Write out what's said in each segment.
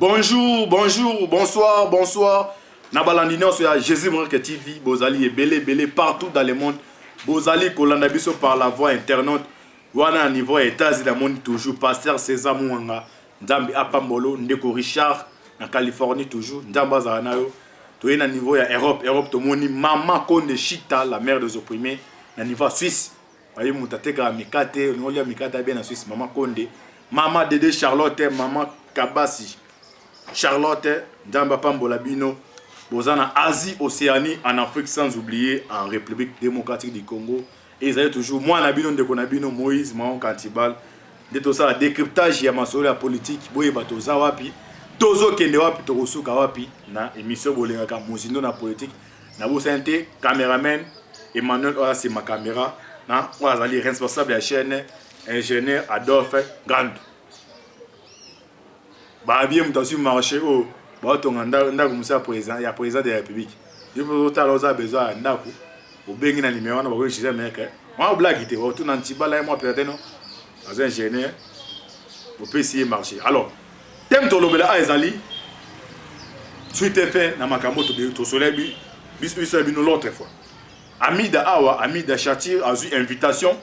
Bonjour, bonjour, bonsoir, bonsoir. Nabalandino sur Jésus Marque TV, Bozali et belé partout dans le monde. Bozali Kolandabiso par la voix internaute. Wana niveau États-Unis dans le monde toujours. Pasteur César Mouanga, Ndambi Apambolo, Ndeko Richard, en Californie toujours. Ndamba Zanayo. Tu es na niveau ya Europe, Europe to moni Mama Konde Chita, la mère des opprimés, na niveau Suisse. Ayi mutateka mikate, ngolia mikate bien en Suisse, Mama Konde. Mama Dédé Charlotte, Mama Kabasi. Charlotte, Ndamba Pambolabino, Bozana, Asie, Océanie, en Afrique, sans oublier en République démocratique du Congo. Et ils avaient toujours, moi, Nabino, Ndekonabino, Moïse, Mahon, Kantibal, de tout ça, décryptage, Yamasori, la politique, Boye Batoza, Wapi, Tozo Kende, Wapi, Torosuka, Wapi, na émission Bolingaka, Mouzindo, na politique, Nabo Sente, caméraman, Emmanuel, voilà, c'est ma caméra, na, voilà, les responsables de la chaîne, ingénieur Adolphe Grand. Bah bien mutation marché oh bah ton ndako musa président ya président de la République je peux tout alors besoin ndako au bengi na numéro na ba ko chez mec moi blagueité autour na ntibala moi peut-être non as ingénieur pour essayer marché alors thème to lobela ezali suite fait na makambo to soleil biso bino l'autre fois Amida Awa Amida Chatir a eu invitation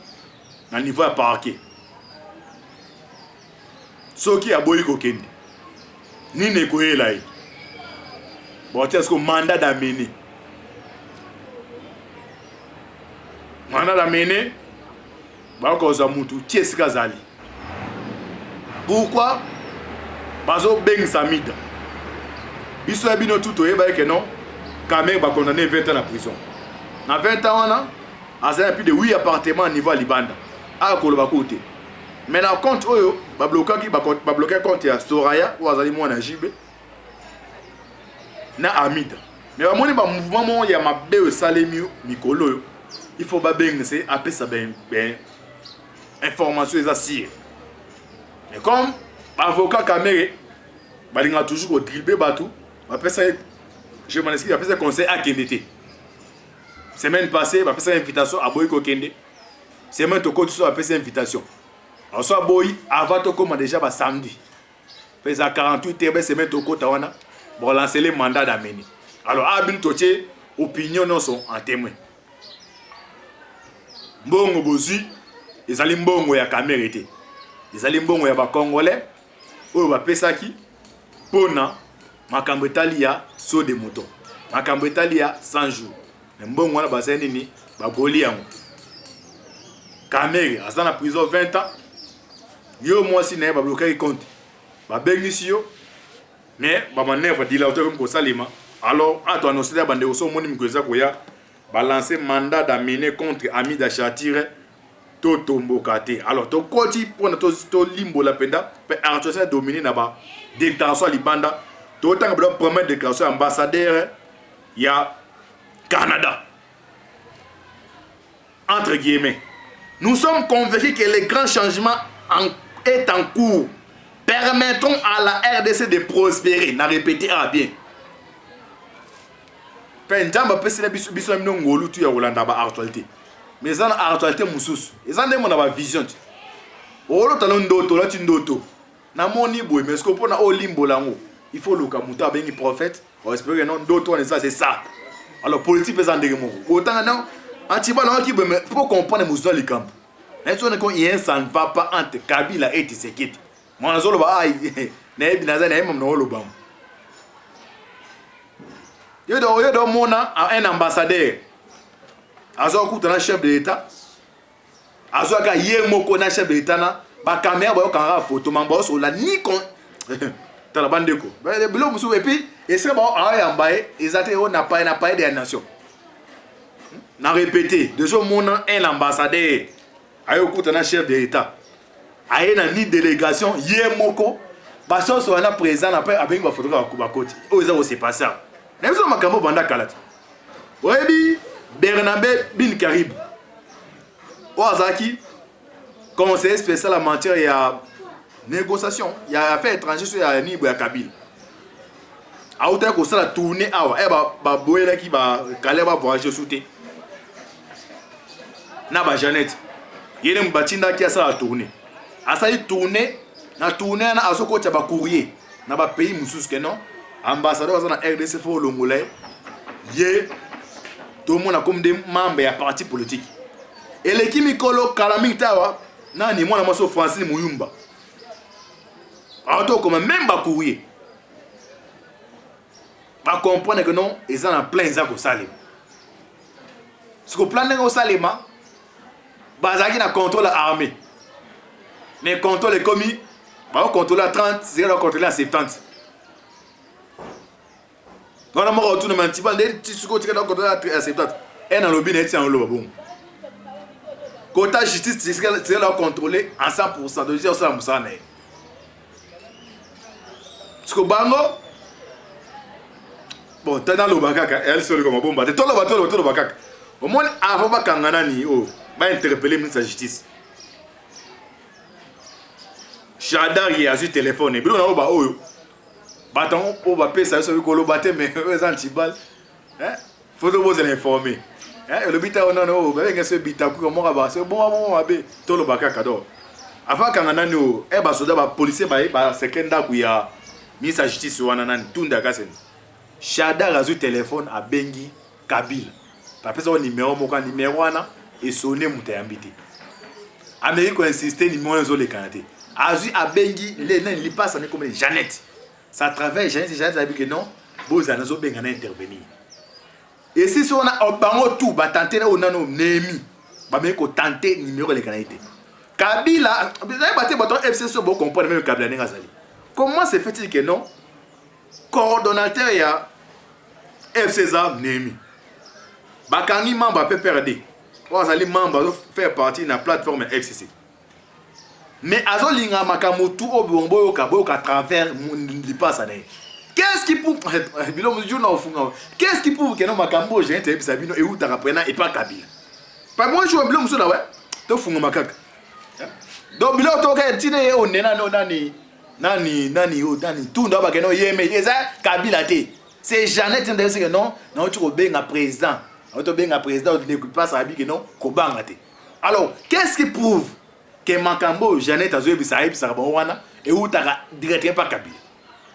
na niveau à parquet soki a boyi ko kende ni ne koyela yi bon est-ce que mandat d'amener ba ko za mutu tiesika zali pourquoi bazo beng samida biso bino tout oyeba ke non Kamer ba condamné 20 ans na prison na 20 ans wana azana plus de 8 appartements à niveau Libanda a ko lo ba côté mais na compte oyo ba bloquer compte ya Soraya ou azali mwana jibe na Amida mais ba moni ba mouvement mo ya mabe salemi mikolo il faut ba bengne appeler ça ben information exacte mais comme avocat Kamer balinga toujours ko dribler batou appeler ça je m'en excuse appeler ça conseil à Kendete semaine passée ba appeler ça invitation à Boy Kokende semaine to ko tout appeler ça invitation. Alors, soit boy, avant de commencer déjà bah, samedi. Fait à 48 heures, c'est mettre au côté pour lancer les mandats d'amener. Alors, Abin Toché, opinion non sont en témoin. Mbongo Bozi, les alimbongo ya Kamérité. Les alimbongo ya ba Congolais, ou ba Pesaki, Pona, Makambetalia, saut de mouton. Makambetalia 100 jours. Mbongo na baseni ni ba Goliango. Kaméré, à la prison 20 ans. Yo moi si n'a pas bloqué compte ba bengi yo mais ba manèvre di la comme ko salima alors ato annoncer la bande so moni mikoza ko ya balancer mandat d'amener contre Amida Chatir to tombokate alors to koti pour to limbo la penda pe artiste dominer na ba déclaration Libanda to tanga ba première déclaration ambassadeur ya Canada entre guillemets nous sommes convaincus que les grands changements est en cours. Permettons à la RDC de prospérer. N'a répété à bien. Pendant que c'est la biso ngolu tu ya Rolanda ba actualité. Mais ça actualité mususu. Ils ont demandé ma vision. Olo talon ndoto la tindoto. Na moni boy mais ce qu'on pona olimbo lango. Il faut le kamuta bengi prophète. On espère que non d'autres ça c'est ça. Alors politique pesant de mo. Autant non antibala qui pour comprendre mususu les camps. Ça ne va pas entre Kabila et Tshisekedi. Moi, je un ambassadeur. Un chef de l'État. Un chef de l'État. Ba caméra ba photo mamba so la ni kon talabandeko. Et puis et c'est bon ils n'a pas des nations. N'a répété de ce monde un ambassadeur. Ayo kutana chef de l'État aye na ni délégation yemoko baso so na président après avec ba photo ba koti o eza c'est pas ça na biso makambo banda kalati oyebi Bernabé bin Karib o azaki conseiller spécial en matière ya négociation ya affaires étrangères sur ya nibo ya Kabila autant ko ça la tourner awa e ba boyela ki ba Kaleba voyager souté na ba Jeannette yene mbatinda qui a ça la tourner. A ça il tourner na asoko tcha ba courrier. dans le pays musus que non ambassadeur dans la RDC faut longolais yé tout le monde a comme des membres à parti politique et l'équipe Mikolo Kalami Tawa nani moi na so Francine Muyumba auto comme même ba courir pas comprendre que non ils sont en plein ça ko salim ce que plan au salima bazaki na contrôle l'armée mais contrôle les commis ba contrôle à 30 c'est là contrôle à 70 non non moi retourne un petit peu des petits sous côté contrôle à 70 et dans le lobby net c'est en loba bon quota justice c'est là contrôler à 100% de dire ça musa né ce que bango bon t'es dans le bakaka elle seule comme bon bah tout le bakaka au moins avant ba kangana ni oh ba interpeller ministre de la justice Chadar il a su téléphone et bilo na ba oh baton o ba pesa so ko lo baté mais eux antibal hein faut de vous informer hein le bita non non ba nga se bita ko mo ba c'est bon abe tout le bakaka do avant kangana ni oh e ba soda ba policier ba sekenda ku ya ministre de la justice wana nani tunda kasen Chadar a su téléphone à Bengi Kabila après ça numéro moka numéro wana et sonner mutayambité Amérique insisté numéro zo les canadiens azu a Bengi les passe en comme Jeannette ça travaille Jeannette a dit que non bozana zo bengana intervenir et si on a bango tout ba tenter na onano nemi ba me ko tenter numéro les canadiens Kabila vous avez battu votre FCC pour comprendre même Kabila n'est azali comment se fait-il que non coordonnateur ya FCZ nemi bakangi membre PPRD ou azali membre faire partie de la plateforme FCC mais azolinga makamutu obombo yoka à travers li passe né qu'est-ce qui pour bilo journal ofunga qu'est-ce qui pour que non makambo j'ai été bisabino et ou tarapena et pas Kabila pas moi je bilo muso là ouais to funga makaka donc bilo to ka tine o nena no nani tout ndaba que non yeme eza Kabila té c'est Jeannette ndese que non tu ko benga président on benga président on n'écoute pas ça que non ko banga té alors qu'est-ce qui prouve que makambo Jeannette azoye bisaïb sarabon wana et ou ta directement pas Kabila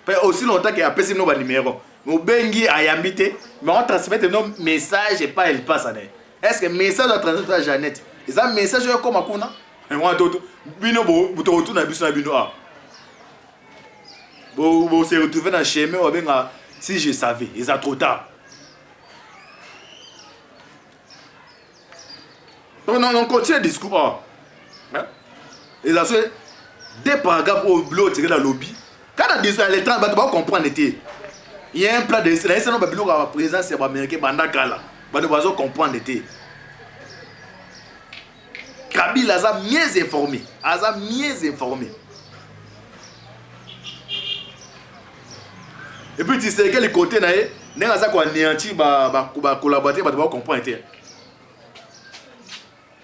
pas aussi longtemps que a passé no ba numéro mo bengi ayambité mais on transmettre nos message et pas elle passe né est-ce que message doit transmettre à Jeannette et ça message comme akuna et moi toto bino bo to retourner biso na bino ah bon se retrouver dans chemin ou bien si je savais ils a trop tard on continue le discours hein ils a fait des paragraphes au blog tiré dans le lobby quand on dit ça les 30 va comprendre était il y a un plan de c'est non babilo la présence c'est américain banda kala ba de comprendre était Kabila a mieux informé et puis tu sais que les côtés naé n'est ça quoi néanti ba collaborateur ba comprendre était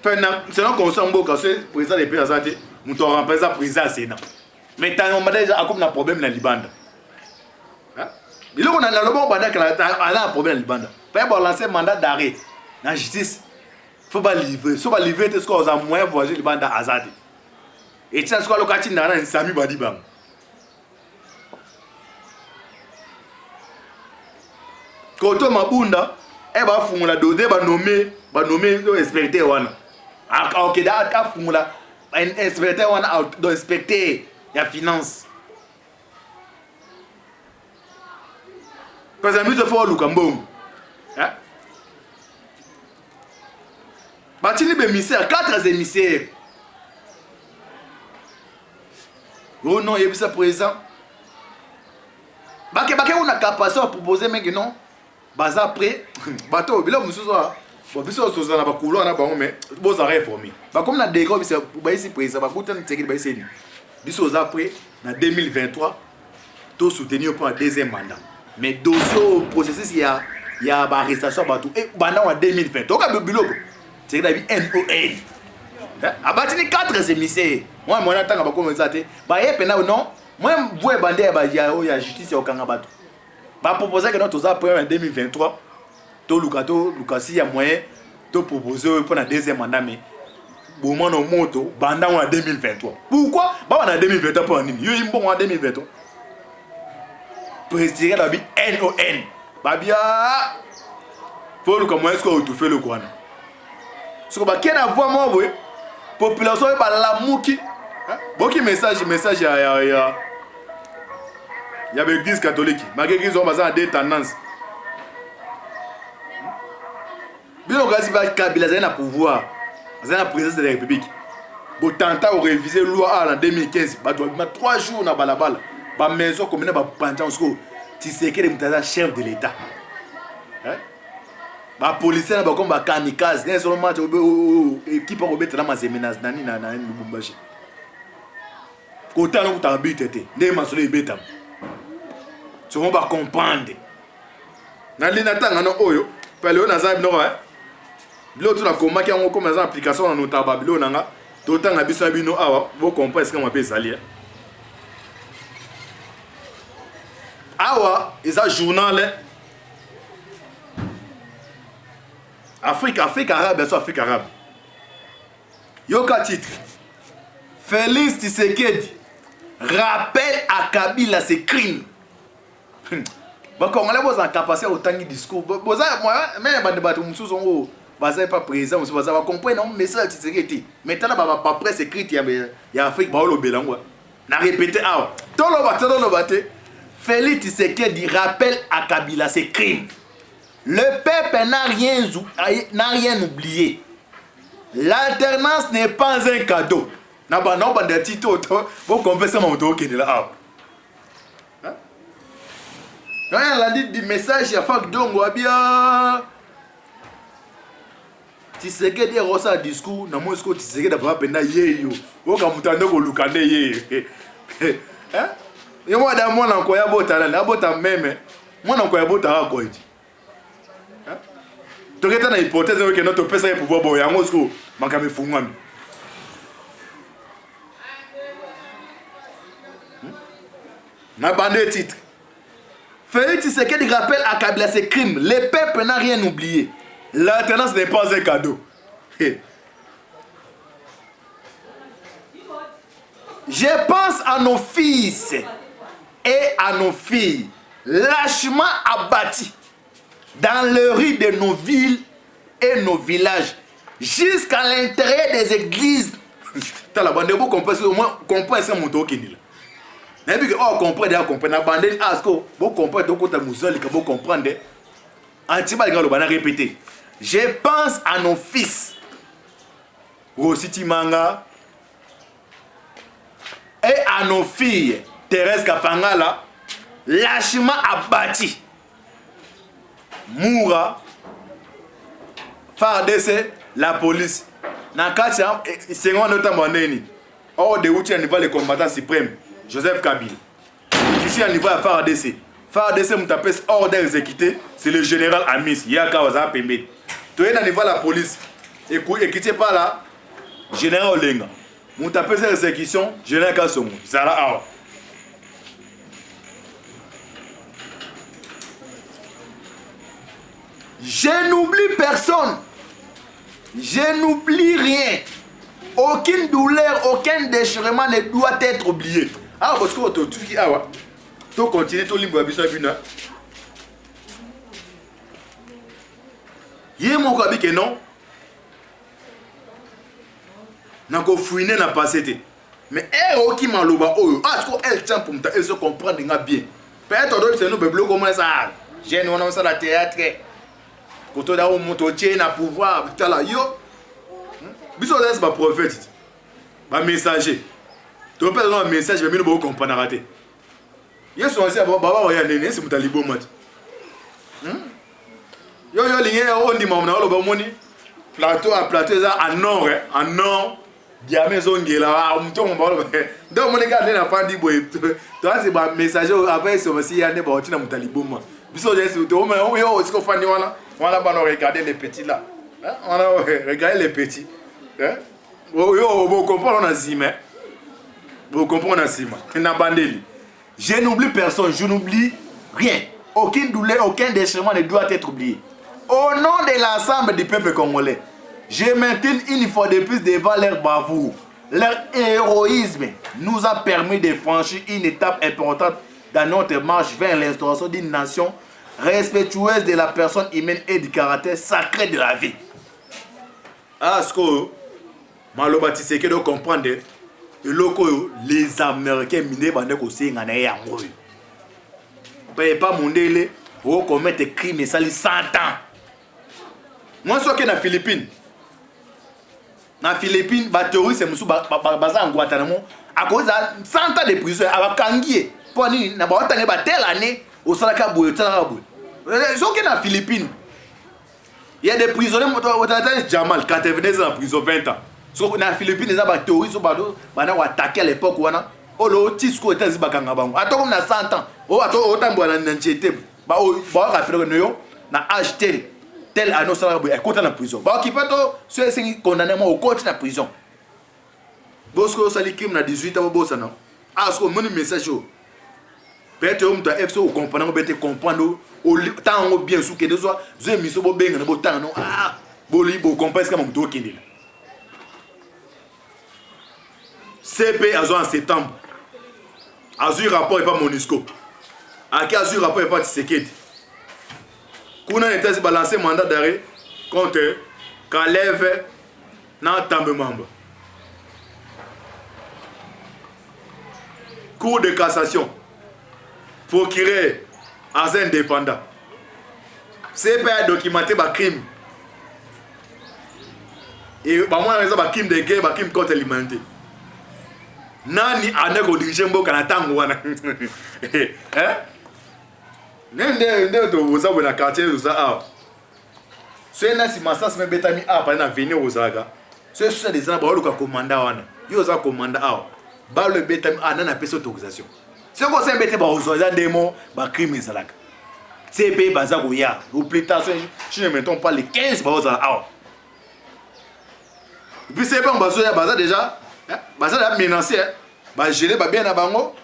c'est non comme ça mboka c'est président des pays azate muto remplacer président Sénat mais tant on a déjà comme un problème dans Libanda hein il on a le bon banda que a un problème dans Libanda pas bon lancer mandat d'arrêt dans justice faut pas livrer ce qu'on a moins voyager Libanda azate et tiens ce qu'on lokati na Sami Badibang Koto Mabunda e ba fungula dode ba nommer inspecteur wana OK da fungula inspecteur wana do inspecteur ya finance parce que nous faut lukambong hein batini be émissaire 4 émissaires oh non il est présent bake on a capacité à proposer mais non baza après bateau bilo mususu bon biso soza na ba couloir na bango mais boza réformer ba comme na dégo biso ba ici président ba kuta nteki ba ici biso za après na 2023 to soutenir pour un deuxième mandat mais dossier processus il y a ba arrestation bateau et bana en 2020 to ka bilo c'est da bi NOL abatini 4 émissaires moi mon attend ba comme ça té ba yé pena non moi voye bandé ba ya justice au kanga bateau va proposer que notre après en 2023 to Lucasi y a moyen de proposer pour la deuxième mandat mais bon mon moto bandant en 2023 pourquoi ba en 2023 pour nini yo bon en 2023 président la bi NON babia pour comment est-ce qu'on fait le quoi ce que ba ken avoir moi oui population ba la muki boki message ya l'église catholique ma église on va des tendances bien on gazi ba Kabila za na pouvoir za na présidence de la République bo tenta au réviser loi en 2015 ba 3 jours na balabala ba maison commune ba pantan sko Tshisekedi mutaza chef de l'état ba policier na ba comme ba kamikaze ne seulement équipe ko betela ma menace nani na Lubumbashi kota no kutabite te ne masolo ibeta so on va comprendre na lina tanga no oyo pele na za bino bilo tu na koma ki ngo comme za application na notaba bilo nanga to tanga biso bino awa bo comprendre ce que on peut salir awa eza journal Afrique arabe, c'est Afrique arabe. Yoka titre. Félix Tshisekedi rappelle à Kabila ses crimes. Bon, quand on a besoin de capacité autant de discours, moi, même les débat où sont pas présents, on va comprendre le message de Tshisekedi. Maintenant, pas presse écrite, il y a Afrique, bah, le bélango. Na répété, ah, tout le bâté. Félix Tshisekedi rappelle à Kabila ses crimes. Le peuple n'a rien oublié. L'alternance n'est pas un cadeau. Na ba non ba de tito vous comprenez ça mon dos qui est là. Hein? Quand elle a dit du message à Fak Dongo bien. Tshisekedi rosa discours na mo discours Tshisekedi da papa penda yeyo. Wo ka mutando ko lukane ye. Hein? Yo mo da mo na ko ya bota na bota meme. Mo na ko ya bota ko iti. Tu as une hypothèse que notre personne est pouvoir boire. Yango sko makame fungami. Na bande titre. Félix Tshisekedi rappelle à Kabila ses crimes. Le peuple n'a rien oublié. L'alternance n'est pas un cadeau. Je pense à nos fils et à nos filles lâchement abattus dans le rue de nos villes et nos villages, jusqu'à l'intérieur des églises. T'as la bande, vous comprenez au moins, comprenez ça mon dos qui dit là. Mais puis oh comprenez, comprenez la bande, asko, vous comprenez donc quand musulman, vous comprenez. Antiba le bana répété. Je pense à nos fils, Rositi Manga, et à nos filles, Thérèse Kapangala, lâchement abattus. Moura, FARDC, la police. Nakacha, c'est un autre monnaie. Hors de route, à niveau les combattants suprêmes, Joseph Kabila. Ici, à niveau de FARDC. FARDC, on t'appelle ordre exécuté, c'est le général Amis. Yaka Waza Pembe. Tu es à niveau de la police. Écoutez pas là, général Olenga. On t'appelle cette exécution, général Kassomo. Zara Awa. Je n'oublie personne. Je n'oublie rien. Aucune douleur, aucun déchirement ne doit être oublié. Ah, parce que tu dis, ah, tu continues, tu lis, tu lis, il y a mon cabinet que non. n'a pas fouiné n'a pas été. Mais elle qui m'a loba oh ah elle tient pour elle se comprendre bien. Peut-être d'autres c'est nous beblo comment ça. J'ai nous on ça la théâtre. Quand on a un mototier na pouvoir tala yo. Biso c'est pas prophète. Ba messager. Tu peux un message mais nous comprendre rater. Yes on sait baba oya nene c'est mutalibo mat. Yo ligne on dit maman na loba moni. Plateau à plateau ça en nord en nord. Diamé zongela mtongo mbalo donc mon gars na fandi boy toi c'est ba messager après c'est aussi yane ba otina mutaliboma biso je to on yo aussi ko fandi wana ba no regarder les petits là hein on a regarder les petits hein yo bo comprendre na zima bo comprendre na zima na bandeli je n'oublie personne je n'oublie rien aucune douleur aucun déchirement ne doit être oublié au nom de l'ensemble du peuple congolais. Je maintiens une fois de plus devant leur bravoure. Leur héroïsme nous a permis de franchir une étape importante dans notre marche vers l'instauration d'une nation respectueuse de la personne humaine et du caractère sacré de la vie. Ah, ce que Maloba Tshisekedi doit comprendre, les Américains minés bandent aussi en ayant mouru. Pas mondele, ou commettre des crimes et ça les 100 ans. Moi, je suis dans les Philippines. Dans les Philippines, les terroristes sont basés en Guantanamo. À cause de 100 ans de prison, à Kangié. Pour aller dans telle année, au Salakabou, au Salakabou. Je suis dans les Philippines. Il y a des prisonniers, Jamal, 90 ans en prison, 20 ans. Dans les Philippines, il y a des terroristes qui ont attaqué à l'époque. Oh, le Tisco était dit Bakangabang. Attends, on a 100 ans. Oh, attends, autant de n'enchete. Bah, on va rappeler que nous, na acheté tel anneau ça va écouter la prison. Bah, qui peut ceux qui condamnés au côté de la prison. Bosco sali crime na 18 ans bossa non. Ah, ce que mon message. Peut-être on doit FCO comprendre, peut-être comprendre au temps bien sous que deux fois, j'ai mis sur bien na botan non. Ah, boli bo comprendre comme to kindi. CP en septembre. Azur rapport et pas Monisco. À qui Azur rapport et pas Tshisekedi. Kuna était balancé mandat d'arrêt contre Kalev Nantambe membre. Cour de cassation. Procureur indépendant. CP a documenté le crime. Et moi, on a un crime de guerre, un crime contre l'humanité. Nani aneko dirige mboka na tango wana nende to boza bona quartier za a c'est na si massa se betami a pa na venir ozaga c'est ça des ans ba luka commanda wana yo za commanda a ba le betami a na pesa autorisation c'est quoi ça bete ba ozaga ndemo ba crime salaka c'est pe baza ko ya ou plus tard je ne mettons pas les 15 ba ozaga a et puis c'est pas on bazo ya baza déjà baza la menacé ba gérer ba bien na bango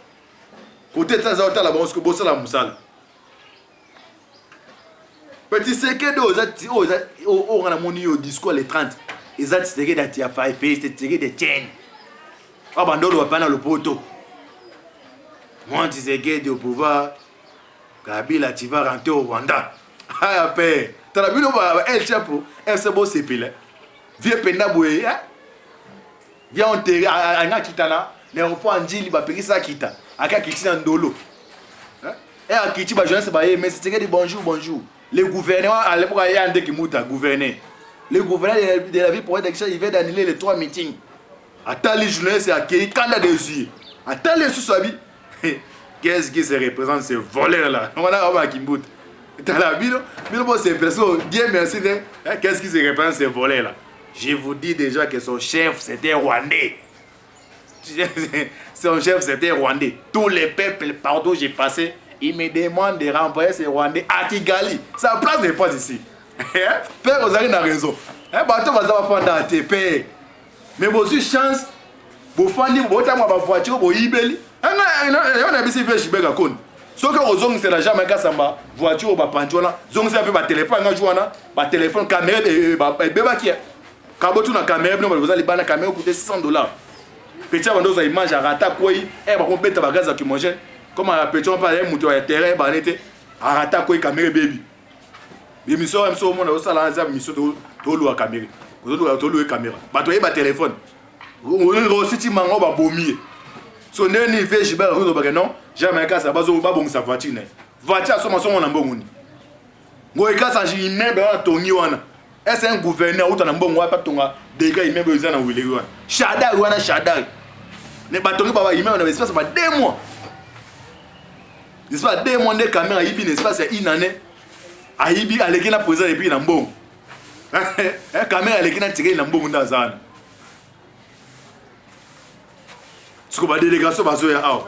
côté de ça la bango ce que bossa la musala petit secret de on a moni au discours les 30 ils ont tiré des tia five c'est tiré des chaînes ah bandolo va pas le poteau moi tu sais que au pouvoir Kabila tu vas rentrer au Rwanda ah paix tu as vu le el chapeau elle c'est beau c'est pile vieux penda boye viens enterrer à Nakitana l'aéroport Ndili ba pekisa kita aka kitina ndolo et à kiti ba jeunesse ba mais c'est que bonjour bonjour le gouverneur à l'époque il y a un qui muta gouverner le gouverneur de la ville pour être il vient d'annuler les 3 meetings attends les journalistes à qui candidat dessus attends les sous-sabi qu'est-ce qui se représente ces voleurs là on a Kimbuta dans la ville c'est personne Dieu merci qu'est-ce qui se représente ces voleurs là. Je vous dis déjà que son chef c'était Rwandais. Son chef c'était Rwandais. Tous les peuples partout j'ai passé, ils me demandent de renvoyer ces Rwandais à Kigali. Ça place n'est pas ici. Père, vous avez raison. Bateau va faire dans ATP. Mais vous avez chance. Vous faites vous avez ma voiture, vous ibeli. On a bien fait Chibega Kon. Ce que vous avez c'est la jamais Kassamba, voiture, vous panchola, vous avez un téléphone, un téléphone, caméra, bébé qui est. Quand vous avez une caméra, vous avez une caméra qui coûte $600. Petit avant de image à rata quoi, et par contre bête bagage à qui manger. Comme à petit on parle muto à terrain, banete à rata quoi caméra baby. L'émission même sur mon au salon ça mission de l'eau à caméra. Vous de l'eau caméra. Bah toi ba téléphone. On aussi ti mango ba bomier. So neni fait je ba non, jamais ka ça ba zo ba bon sa voiture. Voiture so mon na mbongo. Ngo ka sa ji me ba tongi wana. Est-ce un gouverneur ou t'en bon pas tonga des gars ils même besoin dans Willy Wan. Shadai wana Shadai. Ne batongi baba il même on espace pas 2 mois. N'est-ce pas 2 mois de caméra ibi n'est-ce pas c'est une année. Aibi aleki na président et puis na mbongo. Caméra aleki na tiré na mbongo dans zana. Ce que ba délégation bazo ya aw.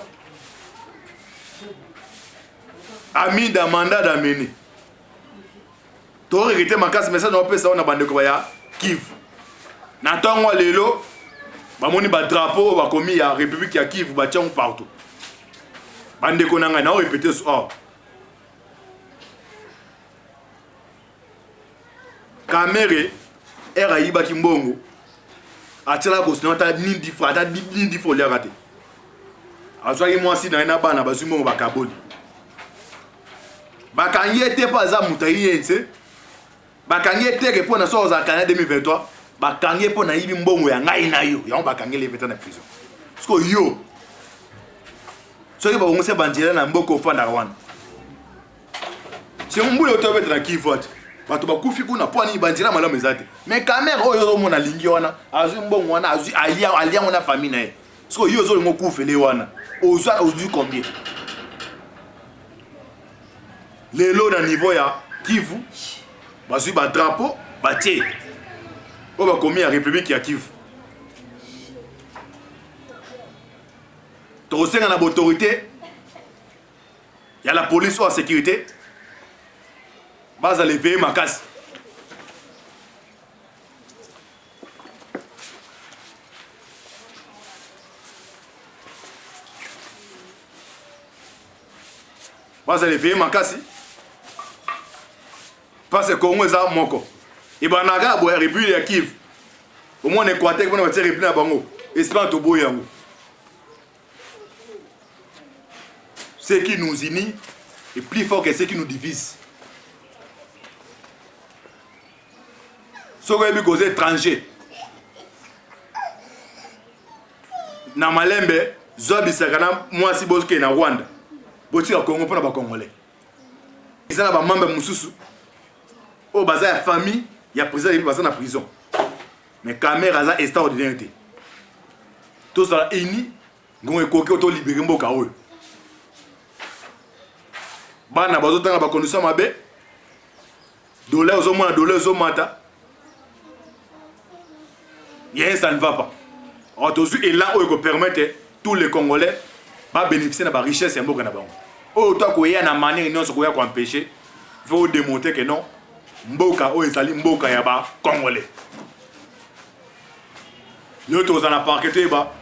Ami da mandat d'amener. Tu as regretté ma casse, mais ça n'a pas ça, on a bandé quoi ya Kiv. N'attends lelo, bah moni ba drapeau, bah commis ya République ya Kiv, bah tiens partout. Bandé konanga, n'a répété ça. Oh. Kamere, era yiba kimbongo. Atela ko sinon ta ni di fra, ta ni di folie raté. azwaki mwasi na ye na bana bazwi mbongo bakaboli bakangi ete mpo aza moto ayi ye nse bakangi eteke mpo na so ozalaka na 2023 bakangi mpo na yibi mbongo ya ngai na yo yango bakangi leveta na prison siko yo soki babongisi banzela na mboka ofandaka wana si mbula otobeta na Kivu ate bato bakufi kuna mpo ani banzela malamu eza te mais camere oyo ozomona alingi wana azwi mbongo wana azwi aliango na famille na ye siko yo ozolingo okufele wana ozwi combien lelo na niveau ya Kivu bazwi badrapeau batie oyo bakomi ya république ya Kivu tokosenga na baautorité ya la police oyo ya sécurité bazala eveye makasi bazala eveye makasi parce que Congo eza moko ebanaka boya république ya Kivu omona Équateur mpona batie république na bango espérant toboyi yango ce qui nous unit est plus fort que ce qui nous divise. Soki oyebi koza étranger na malembe zwa bisaka na mwasi boke na Rwanda botika Congo mpona bakongolais eza na bamambe mosusu oyo baza ya famille ya président yebi baza na prison mais camere aza extraordinaire te tozala uni ngongo ekoki oyo tolibere mboka oyo bana bazotanga bacondition mabe dollar ozomona dollar ozomata rien ça ne va pas alors tozwi élan oyo ekopermettre tous les Congolais ba bénéficier na ba richesse ya mboka na bango oyo to koya na manière nyonso koya ko empêcher faut démontrer que non mboka oyo ezali mboka ya ba Congolais yo tozana parquet ba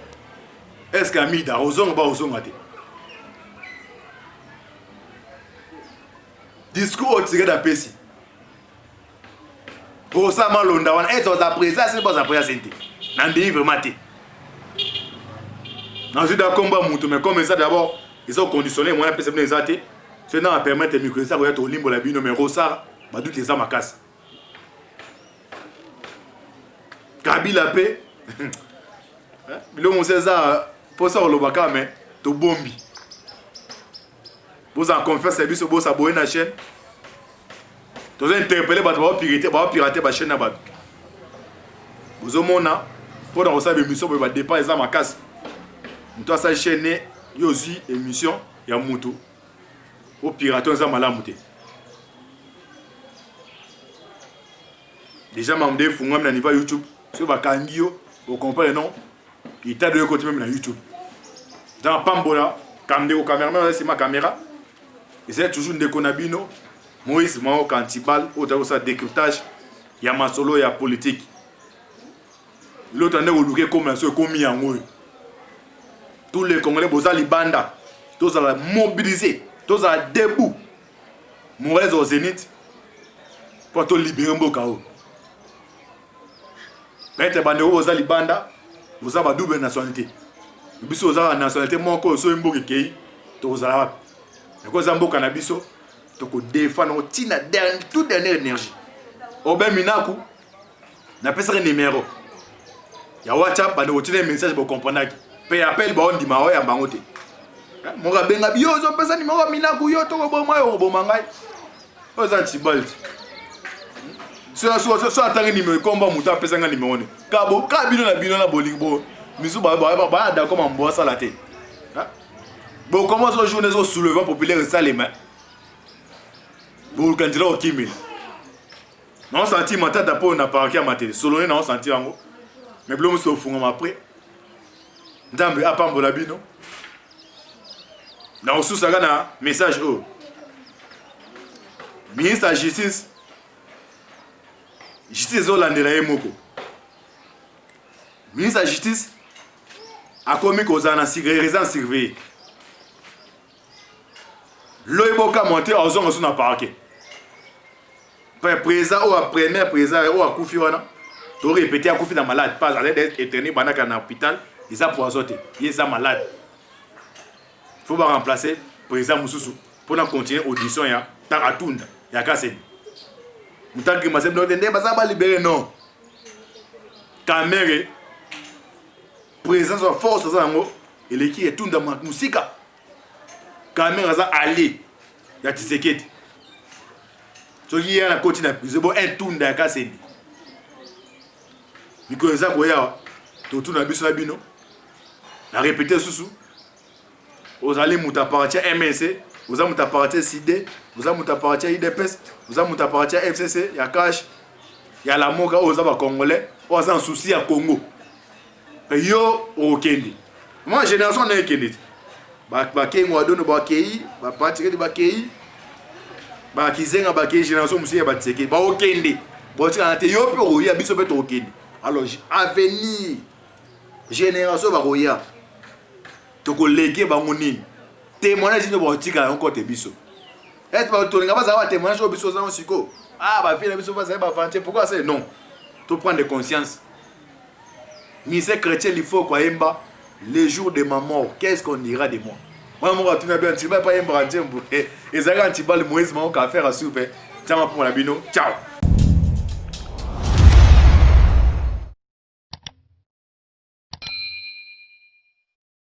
est-ce que amida ozonga ba ozonga te discours tiré d'apesi pour ça malonda wana est aux présence c'est pas à présence nan déni vraiment te nan je d'accord combat mutu mais comme ça d'abord ils ont conditionné moi pesa bien ezate c'est non à permettre micro ça ko limbo la bino mais rosa ba doute ça makasi Kabila pe bilo mon César pour ça olobaka mais to bombi vous en confiance service au boss abonné na chaîne vous interpeller bato ba pirater ba chaîne na bato vous omona pour dans ça émission ba dépend ça makasi muto sa chaîne yozi émission ya mutu au pirater ça malamu te déjà mamde funga na niveau YouTube sur ba kangio vous comprenez non il t'a de côté même na YouTube dans pambola kamde au cameraman c'est ma caméra c'est toujours de konabino Moïse Mao Kantibal au sa décryptage ya masolo ya politique l'autre année oluke comme la komi yango tous les Congolais bozali banda tous à mobiliser tous à debout Moïse au zénith pour te libérer mboka o bête bandero bozali banda bozaba double nationalité biso za nationalité moko so mboka kei to zala mais ko za mboka na biso to ko défendre tina toute dernière énergie obe minaku na pesa numéro ya WhatsApp bande otine message bo comprendre pe appel ba on di ma ya bango te mo ga benga biyo zo pesa numéro minaku yo to bo mayo bo mangai o za tibalt so atangi numéro komba muta pesa nga numéro ne ka bino na bolingo misu ba da comme mbo ça la tête bon comment ce journée au soulèvement populaire ça les mains bon candidat au Kimi non senti mata d'apo na parquet à maté soloné non senti yango mais blom so funga après ndambe apambola bino na osusaka na message o ministre de justice olandela ye moko ministre de justice a commis kozala na résidence surveillée loyeboka monté ozonga so na parquet président ou premier président ou akufi wana to répéter akufi na malade pas à d'être éterné banaka na hôpital ils a poisoté ils a malade faut pas remplacer président Moussoussou pour continuer audition ya Taratunda ya Kasseni. Moutangi Masem non tende basa ba libérer non. Kamere président de force ça ngo et qui est Tunda Musika. Kamere za ali ya Tshisekedi. So qui est na continent prison bon un Tunda ya Kasseni. Biko eza koya to tuna biso na bino. Na répéter sous vous allez mouta partir MNC, vous allez mouta partir CID, vous allez mouta partir IDPS, vous allez mouta partir FCC, il y a Cash, il y a la Moga aux Aba Congolais, aux un souci à Congo. Yo au Kendi. Moi génération n'est Kendi. Ba Kei Mwado no Ba Kei, ba partir de Ba Kei. Ba Kizenga Ba Kei génération musi ya Batseke, ba au Kendi. Bon tu as yo pe o ya biso pe to Kendi. Alors avenir génération ba roya. Toko légué bangonini témoignage de botika encore te biso est pas tolinga ba za témoignage au biso za siko ah ba fille biso ba za ba vanter pourquoi c'est non to prendre de conscience ni c'est chrétien il faut quoi emba les jours de ma mort qu'est-ce qu'on dira de moi moi moi tu n'as bien tu vas pas emba et ça quand tu vas le moïse mon faire à souper tiens pour la bino ciao.